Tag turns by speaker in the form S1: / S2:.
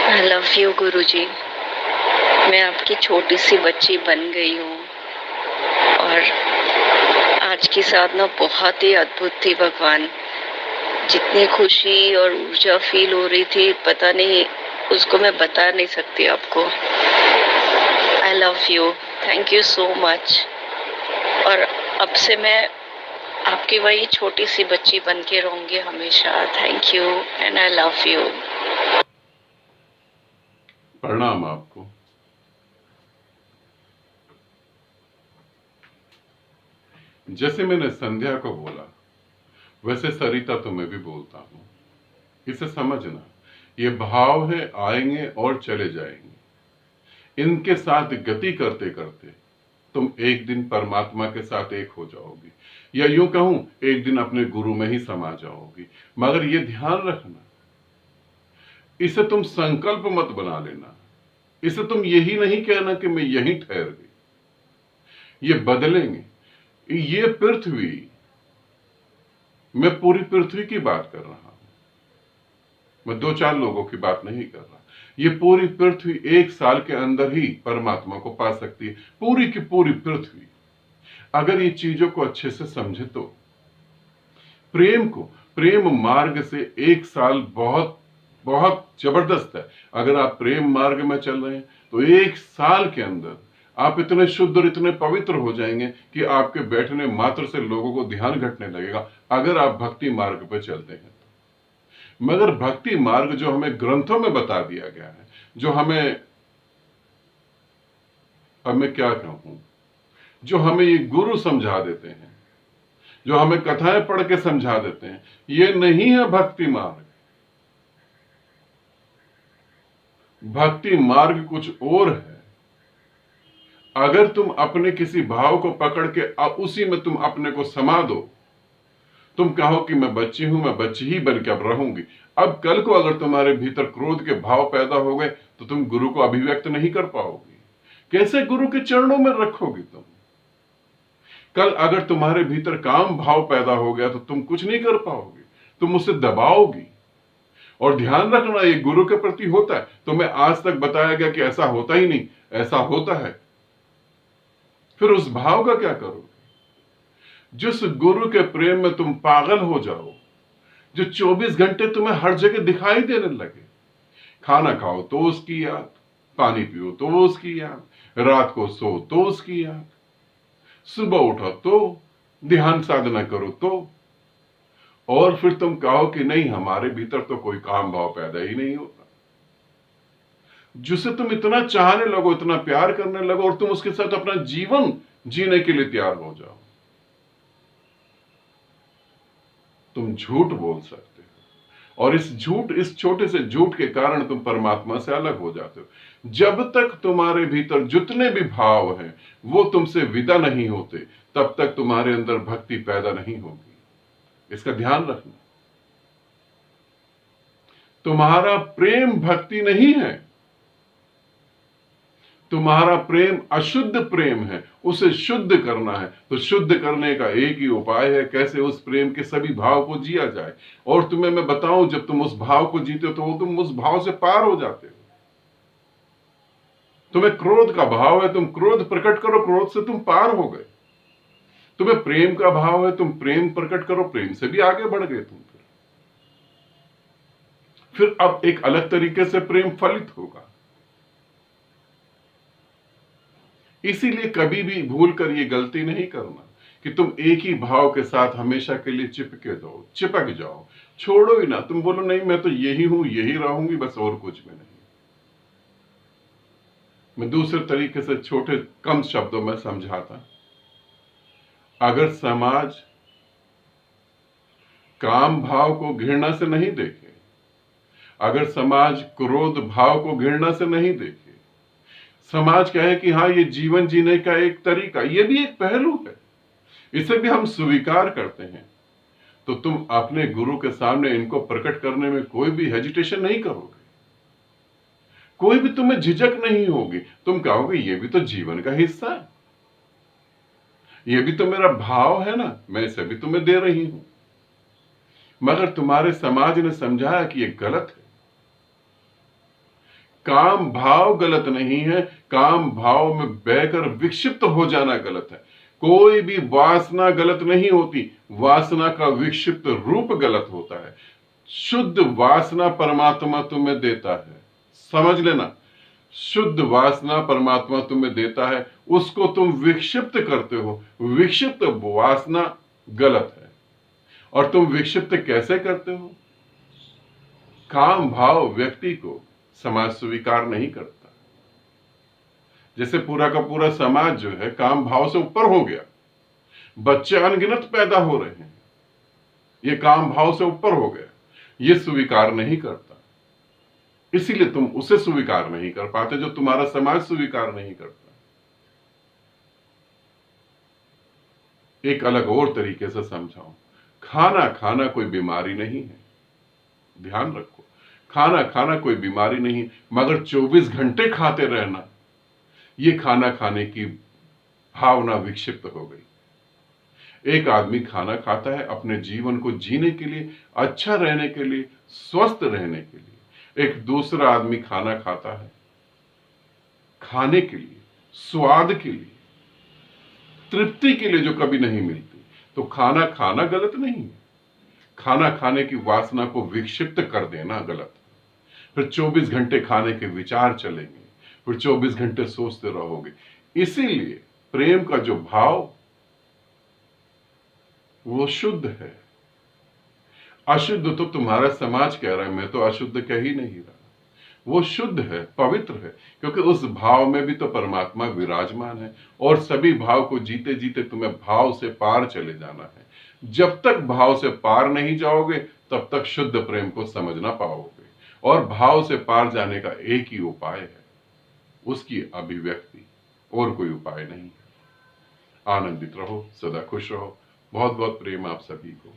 S1: I love you गुरुजी। मैं आपकी छोटी सी बच्ची बन गई हूँ और आज की साधना बहुत ही अद्भुत थी भगवान। जितनी खुशी और ऊर्जा फील हो रही थी पता नहीं, उसको मैं बता नहीं सकती आपको। I love you, thank you so much. और अब से मैं आपकी वही छोटी सी बच्ची बन के रहूंगी हमेशा। Thank you and I love you.
S2: प्रणाम आपको। जैसे मैंने संध्या को बोला वैसे सरिता तुम्हें भी बोलता हूं। इसे समझना, ये भाव है, आएंगे और चले जाएंगे। इनके साथ गति करते करते तुम एक दिन परमात्मा के साथ एक हो जाओगी, या यूं कहूं एक दिन अपने गुरु में ही समा जाओगी। मगर ये ध्यान रखना, इसे तुम संकल्प मत बना लेना। इसे तुम यही नहीं कहना कि मैं यहीं ठहर गई। ये बदलेंगे। ये पृथ्वी, मैं पूरी पृथ्वी की बात कर रहा हूं, मैं दो चार लोगों की बात नहीं कर रहा। ये पूरी पृथ्वी 1 साल के अंदर ही परमात्मा को पा सकती है, पूरी की पूरी पृथ्वी। अगर ये चीजों को अच्छे से समझे तो प्रेम मार्ग से 1 साल बहुत बहुत जबरदस्त है। अगर आप प्रेम मार्ग में चल रहे हैं तो 1 साल के अंदर आप इतने शुद्ध और इतने पवित्र हो जाएंगे कि आपके बैठने मात्र से लोगों को ध्यान घटने लगेगा, अगर आप भक्ति मार्ग पर चलते हैं तो। मगर भक्ति मार्ग जो हमें ग्रंथों में बता दिया गया है, जो हमें, अब मैं क्या कहूं, जो हमें ये गुरु समझा देते हैं, जो हमें कथाएं पढ़ के समझा देते हैं, ये नहीं है भक्ति मार्ग। भक्ति मार्ग कुछ और है। अगर तुम अपने किसी भाव को पकड़ के उसी में तुम अपने को समा दो, तुम कहो कि मैं बच्ची हूं, मैं बच्ची ही बन के अब रहूंगी। अब कल को अगर तुम्हारे भीतर क्रोध के भाव पैदा हो गए तो तुम गुरु को अभिव्यक्त नहीं कर पाओगी। कैसे गुरु के चरणों में रखोगी तुम? कल अगर तुम्हारे भीतर काम भाव पैदा हो गया तो तुम कुछ नहीं कर पाओगी, तुम उसे दबाओगी। और ध्यान रखना, ये गुरु के प्रति होता है। तुम्हें आज तक बताया गया कि ऐसा होता ही नहीं, ऐसा होता है। फिर उस भाव का क्या करोगे? जिस गुरु के प्रेम में तुम पागल हो जाओ, जो 24 घंटे तुम्हें हर जगह दिखाई देने लगे। खाना खाओ तो उसकी याद, पानी पियो तो उसकी याद, रात को सो तो उसकी याद, सुबह उठो तो, ध्यान साधना करो तो, और फिर तुम कहो कि नहीं, हमारे भीतर तो कोई काम भाव पैदा ही नहीं होता। जिसे तुम इतना चाहने लगो, इतना प्यार करने लगो, और तुम उसके साथ अपना जीवन जीने के लिए तैयार हो जाओ। तुम झूठ बोल सकते हो, और इस छोटे से झूठ के कारण तुम परमात्मा से अलग हो जाते हो। जब तक तुम्हारे भीतर जितने भी भाव हैं वो तुमसे विदा नहीं होते, तब तक तुम्हारे अंदर भक्ति पैदा नहीं होगी। इसका ध्यान रखना। तुम्हारा प्रेम भक्ति नहीं है, तुम्हारा प्रेम अशुद्ध प्रेम है। उसे शुद्ध करना है तो शुद्ध करने का एक ही उपाय है, कैसे उस प्रेम के सभी भाव को जिया जाए। और तुम्हें मैं बताऊं, जब तुम उस भाव को जीते हो तो तुम उस भाव से पार हो जाते हो। तुम्हें क्रोध का भाव है, तुम क्रोध प्रकट करो, क्रोध से तुम पार हो गए। तुम्हें प्रेम का भाव है, तुम प्रेम प्रकट करो, प्रेम से भी आगे बढ़ गए तुम। फिर अब एक अलग तरीके से प्रेम फलित होगा। इसीलिए कभी भी भूल कर ये गलती नहीं करना कि तुम एक ही भाव के साथ हमेशा के लिए चिपक जाओ, छोड़ो ही ना। तुम बोलो नहीं, मैं तो यही हूं, यही रहूंगी, बस और कुछ भी नहीं। मैं दूसरे तरीके से छोटे कम शब्दों में समझाता। अगर समाज काम भाव को घृणा से नहीं देखे, अगर समाज क्रोध भाव को घृणा से नहीं देखे, समाज कहे कि हाँ, ये जीवन जीने का एक तरीका, ये भी एक पहलू है, इसे भी हम स्वीकार करते हैं, तो तुम अपने गुरु के सामने इनको प्रकट करने में कोई भी हेजिटेशन नहीं करोगे, कोई भी तुम्हें झिझक नहीं होगी। तुम कहोगे ये भी तो जीवन का हिस्सा है, ये भी तो मेरा भाव है ना, मैं इसे भी तुम्हें दे रही हूं। मगर तुम्हारे समाज ने समझाया कि ये गलत है, काम भाव गलत नहीं है, काम भाव में बहकर विक्षिप्त हो जाना गलत है। कोई भी वासना गलत नहीं होती, वासना का विक्षिप्त रूप गलत होता है। शुद्ध वासना परमात्मा तुम्हें देता है, समझ लेना। शुद्ध वासना परमात्मा तुम्हें देता है, उसको तुम विक्षिप्त करते हो। विक्षिप्त वासना गलत है। और तुम विक्षिप्त कैसे करते हो? काम भाव व्यक्ति को समाज स्वीकार नहीं करता। जैसे पूरा का पूरा समाज जो है काम भाव से ऊपर हो गया, बच्चे अनगिनत पैदा हो रहे हैं, ये काम भाव से ऊपर हो गया, ये स्वीकार नहीं करता। इसीलिए तुम उसे स्वीकार नहीं कर पाते जो तुम्हारा समाज स्वीकार नहीं करता। एक अलग और तरीके से समझाऊं, खाना खाना कोई बीमारी नहीं है, ध्यान रखो। खाना खाना कोई बीमारी नहीं, मगर 24 घंटे खाते रहना, ये खाना खाने की भावना विक्षिप्त हो गई। एक आदमी खाना खाता है अपने जीवन को जीने के लिए, अच्छा रहने के लिए, स्वस्थ रहने के लिए। एक दूसरा आदमी खाना खाता है खाने के लिए, स्वाद के लिए, तृप्ति के लिए जो कभी नहीं मिलती। तो खाना खाना गलत नहीं है, खाना खाने की वासना को विक्षिप्त कर देना गलत है। फिर 24 घंटे खाने के विचार चलेंगे, फिर 24 घंटे सोचते रहोगे। इसीलिए प्रेम का जो भाव वो शुद्ध है। अशुद्ध तो तुम्हारा समाज कह रहा है, मैं तो अशुद्ध कह ही नहीं रहा। वो शुद्ध है, पवित्र है, क्योंकि उस भाव में भी तो परमात्मा विराजमान है। और सभी भाव को जीते जीते तुम्हें भाव से पार चले जाना है। जब तक भाव से पार नहीं जाओगे तब तक शुद्ध प्रेम को समझ ना पाओगे। और भाव से पार जाने का एक ही उपाय है, उसकी अभिव्यक्ति, और कोई उपाय नहीं है। आनंदित रहो, सदा खुश रहो। बहुत बहुत प्रेम आप सभी को।